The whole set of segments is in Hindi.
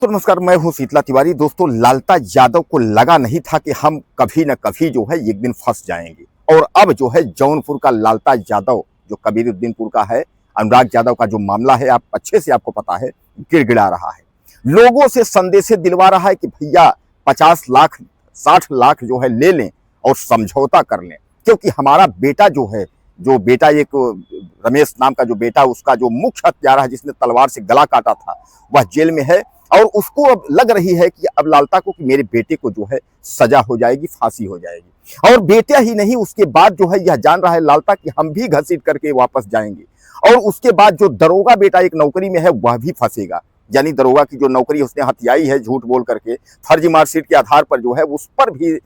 तो नमस्कार, मैं हूं शीतला तिवारी। दोस्तों, लालता यादव को लगा नहीं था कि हम कभी न कभी जो है एक दिन फंस जाएंगे। और अब जो है जौनपुर का लालता यादव जो कबीरुद्दीनपुर का है, अनुराग यादव का जो मामला है, आप अच्छे से आपको पता है, गिड़गिड़ा रहा है। लोगों से संदेशे दिलवा रहा है कि भैया 50 लाख 60 लाख जो है ले लें और समझौता कर लें, क्योंकि हमारा बेटा जो है, जो बेटा एक रमेश नाम का जो बेटा, उसका जो मुख्य हत्यारा है जिसने तलवार से गला काटा था, वह जेल में है। और उसको अब लग रही है कि अब लालता को कि मेरे बेटे को जो है सजा हो जाएगी, फांसी हो जाएगी। और बेटा ही नहीं, उसके बाद जो है यह जान रहा है लालता कि हम भी घसीट करके वापस जाएंगे। और उसके बाद जो दरोगा बेटा एक नौकरी में है, वह भी फंसेगा। यानी दरोगा की जो नौकरी उसने हथियाई है झूठ बोल करके, फर्जी मार्कशीट के आधार पर जो है, उस पर भी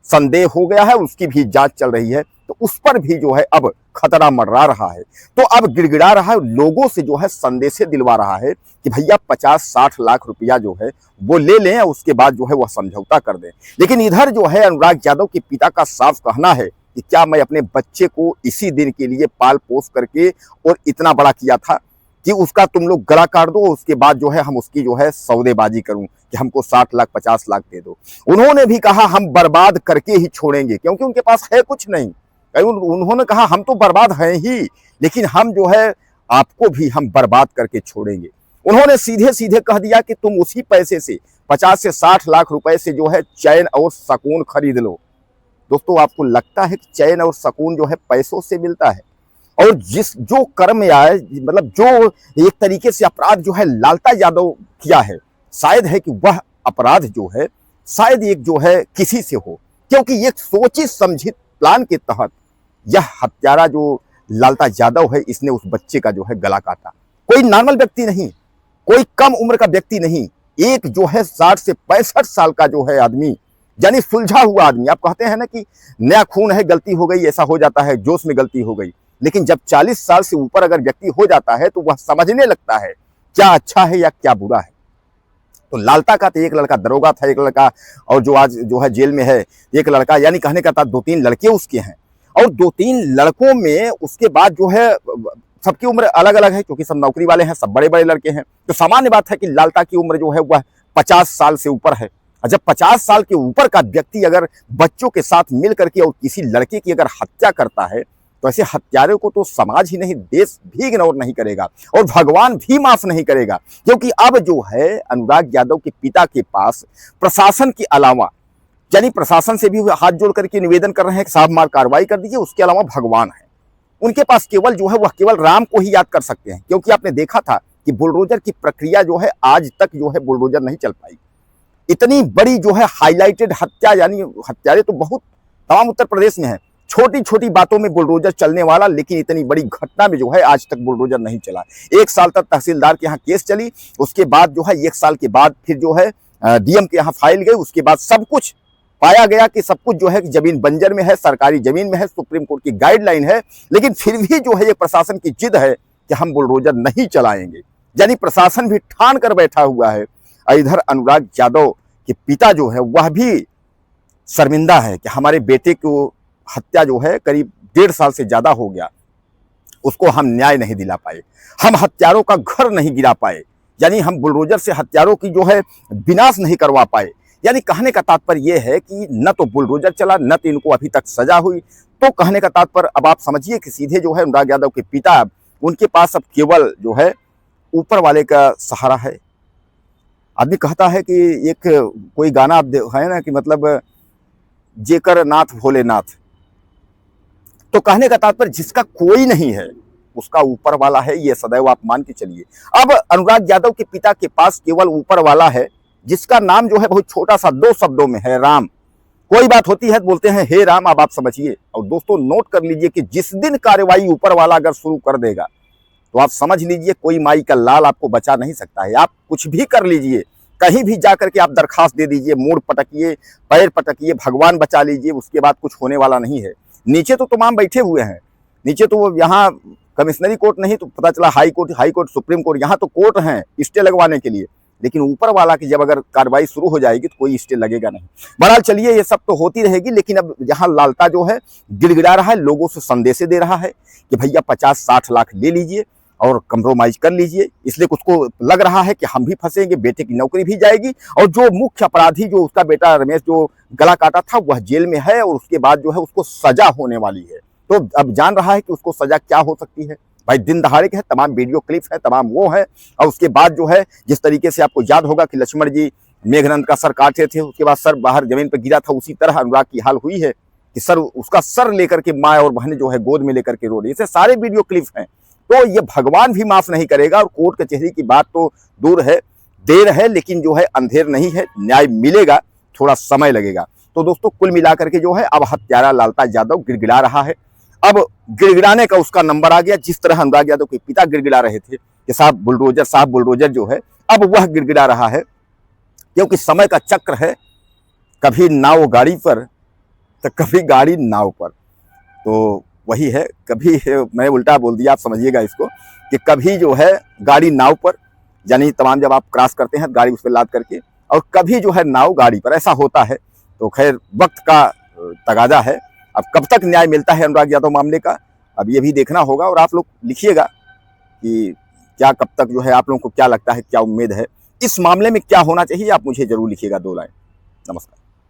संदेह हो गया है, उसकी भी जांच चल रही है। तो उस पर भी जो है अब खतरा मंडरा रहा है। तो अब गिड़गिड़ा रहा है, लोगों से जो है संदेशे दिलवा रहा है कि भैया 50-60 लाख रुपया जो है वो ले लें, उसके बाद जो है वह समझौता कर दें। लेकिन इधर जो है अनुराग यादव के पिता का साफ कहना है कि क्या मैं अपने बच्चे को इसी दिन के लिए पाल पोस करके और इतना बड़ा किया था कि उसका तुम लोग गला काट दो, उसके बाद जो है हम उसकी जो है सौदेबाजी करूं कि हमको 60 लाख 50 लाख दे दो। उन्होंने भी कहा हम बर्बाद करके ही छोड़ेंगे, क्योंकि उनके पास है कुछ नहीं। उन्होंने कहा हम तो बर्बाद हैं ही, लेकिन हम जो है आपको भी हम बर्बाद करके छोड़ेंगे। उन्होंने सीधे सीधे कह दिया कि तुम उसी पैसे से 50 से 60 लाख रुपए से जो है चैन और सुकून खरीद लो। दोस्तों, आपको लगता है कि चैन और सुकून जो है पैसों से मिलता है? और जो कर्म आए, मतलब जो एक तरीके से अपराध जो है लालता यादव किया है, शायद है कि वह अपराध जो है शायद एक जो है किसी से हो, क्योंकि एक सोची समझी प्लान के तहत यह हत्यारा जो लालता यादव है, इसने उस बच्चे का जो है गला काटा। कोई नॉर्मल व्यक्ति नहीं, कोई कम उम्र का व्यक्ति नहीं, एक जो है 60 से 65 साल का जो है आदमी, यानी सुलझा हुआ आदमी। आप कहते हैं ना कि नया खून है, गलती हो गई, ऐसा हो जाता है, जोश में गलती हो गई। लेकिन जब 40 साल से ऊपर अगर व्यक्ति हो जाता है तो वह समझने लगता है क्या अच्छा है या क्या बुरा है। तो लालता का तो एक लड़का दरोगा था, एक लड़का, और जो आज जो है जेल में है एक लड़का, यानी कहने का था 2-3 लड़के उसके हैं। और 2-3 लड़कों में उसके बाद जो है सबकी उम्र अलग अलग है, क्योंकि सब नौकरी वाले हैं, सब बड़े बड़े लड़के हैं। तो सामान्य बात है कि लालता की उम्र जो है वह 50 साल से ऊपर है। और जब 50 साल के ऊपर का व्यक्ति अगर बच्चों के साथ मिल करके और किसी लड़के की अगर हत्या करता है, तो ऐसे हत्यारे को तो समाज ही नहीं, देश भी इग्नोर नहीं करेगा और भगवान भी माफ नहीं करेगा। क्योंकि अब जो है अनुराग यादव के पिता के पास प्रशासन के अलावा, यानी प्रशासन से भी हाथ जोड़ करके निवेदन कर रहे हैं कि साहब मार कार्रवाई कर दीजिए, उसके अलावा भगवान है उनके पास। केवल जो है वह केवल राम को ही याद कर सकते हैं, क्योंकि आपने देखा था कि बुलडोजर की प्रक्रिया जो है आज तक जो है बुलडोजर नहीं चल पाई। इतनी बड़ी जो है हाईलाइटेड हत्या, यानी हत्यारे तो बहुत तमाम उत्तर प्रदेश में है, छोटी छोटी बातों में बुलडोजर चलने वाला, लेकिन इतनी बड़ी घटना में जो है आज तक बुलडोजर नहीं चला। 1 साल तक तहसीलदार के यहाँ केस चली, उसके बाद जो है 1 साल के बाद फिर जो है डीएम के यहाँ फाइल गई, उसके बाद सब कुछ पाया गया कि सब कुछ जो है कि जमीन बंजर में है, सरकारी जमीन में है, सुप्रीम कोर्ट की गाइडलाइन है। लेकिन फिर भी जो है ये प्रशासन की जिद है कि हम बुलडोजर नहीं चलाएंगे, यानी प्रशासन भी ठान कर बैठा हुआ है। इधर अनुराग यादव के पिता जो है वह भी शर्मिंदा है कि हमारे बेटे को हत्या जो है करीब 1.5 साल से ज्यादा हो गया, उसको हम न्याय नहीं दिला पाए, हम हत्यारों का घर नहीं गिरा पाए, यानी हम बुलडोजर से हत्यारों की जो है विनाश नहीं करवा पाए। यानी कहने का तात्पर्य यह है कि न तो बुलडोजर चला, न तो इनको अभी तक सजा हुई। तो कहने का तात्पर्य अब आप समझिए कि सीधे जो है अनुराग यादव के पिता, उनके पास अब केवल जो है ऊपर वाले का सहारा है। आदमी कहता है कि एक कोई गाना आप है ना कि मतलब जेकर नाथ भोलेनाथ। तो कहने का तात्पर्य जिसका कोई नहीं है उसका ऊपर वाला है, ये सदैव आप मान के चलिए। अब अनुराग यादव के पिता के पास केवल ऊपर वाला है, जिसका नाम जो है बहुत छोटा सा 2 शब्दों में है, राम। कोई बात होती है तो बोलते हैं हे राम, अब आप समझिए। और दोस्तों नोट कर लीजिए कि जिस दिन कार्रवाई ऊपर वाला अगर शुरू कर देगा तो आप समझ लीजिए कोई माई का लाल आपको बचा नहीं सकता है। आप कुछ भी कर लीजिए, कहीं भी जाकर के आप दरखास्त दे दीजिए, मोड़ पटकिए, पैर पटकिए, भगवान बचा लीजिए, उसके बाद कुछ होने वाला नहीं है। नीचे तो तमाम बैठे हुए हैं, नीचे तो यहाँ कमिश्नरी कोर्ट नहीं तो पता चला हाई कोर्ट, सुप्रीम कोर्ट, यहाँ तो कोर्ट हैं स्टे लगवाने के लिए। लेकिन ऊपर वाला की जब अगर कार्रवाई शुरू हो जाएगी तो कोई स्टे लगेगा नहीं। बहरहाल चलिए, ये सब तो होती रहेगी। लेकिन अब यहाँ लालता जो है गिड़गिड़ा रहा है, लोगों से संदेशे दे रहा है कि भैया 50-60 लाख ले लीजिए और कंप्रोमाइज कर लीजिए। इसलिए उसको लग रहा है कि हम भी फंसेंगे, बेटे की नौकरी भी जाएगी, और जो मुख्य अपराधी जो उसका बेटा रमेश जो गला काटा था वह जेल में है, और उसके बाद जो है उसको सजा होने वाली है। तो अब जान रहा है कि उसको सजा क्या हो सकती है। भाई दिन दहाड़े के है, तमाम वीडियो क्लिप है, तमाम वो है। और उसके बाद जो है जिस तरीके से आपको याद होगा कि लक्ष्मण जी मेघनंद का सर काटे थे, उसके बाद सर बाहर जमीन पर गिरा था, उसी तरह अनुराग की हाल हुई है कि सर उसका सर लेकर के माँ और बहनें जो है गोद में लेकर के रो रही है। ऐसे सारे वीडियो क्लिप हैं। तो ये भगवान भी माफ नहीं करेगा, और कोर्ट कचहरी की बात तो दूर है, देर है लेकिन जो है अंधेर नहीं है, न्याय मिलेगा, थोड़ा समय लगेगा। तो दोस्तों कुल मिलाकर के जो है अब हत्यारा लालता यादव गिड़गिड़ा रहा है। अब गिड़गिड़ाने का उसका नंबर आ गया, जिस तरह अनुराग यादव के पिता गिड़गिड़ा रहे थे कि साहब बुलडोजर जो है, अब वह गिड़गिड़ा रहा है। क्योंकि समय का चक्र है, कभी नाव गाड़ी पर तो कभी गाड़ी नाव पर। तो वही है, कभी मैं उल्टा बोल दिया, आप समझिएगा इसको, कि कभी जो है गाड़ी नाव पर, यानी तमाम जब आप क्रॉस करते हैं गाड़ी उस पर लाद करके, और कभी जो है नाव गाड़ी पर, ऐसा होता है। तो खैर वक्त का तगादा है। अब कब तक न्याय मिलता है अनुराग यादव मामले का, अब ये भी देखना होगा। और आप लोग लिखिएगा कि क्या कब तक जो है, आप लोगों को क्या लगता है, क्या उम्मीद है इस मामले में, क्या होना चाहिए, आप मुझे जरूर लिखिएगा 2 लाइन। नमस्कार।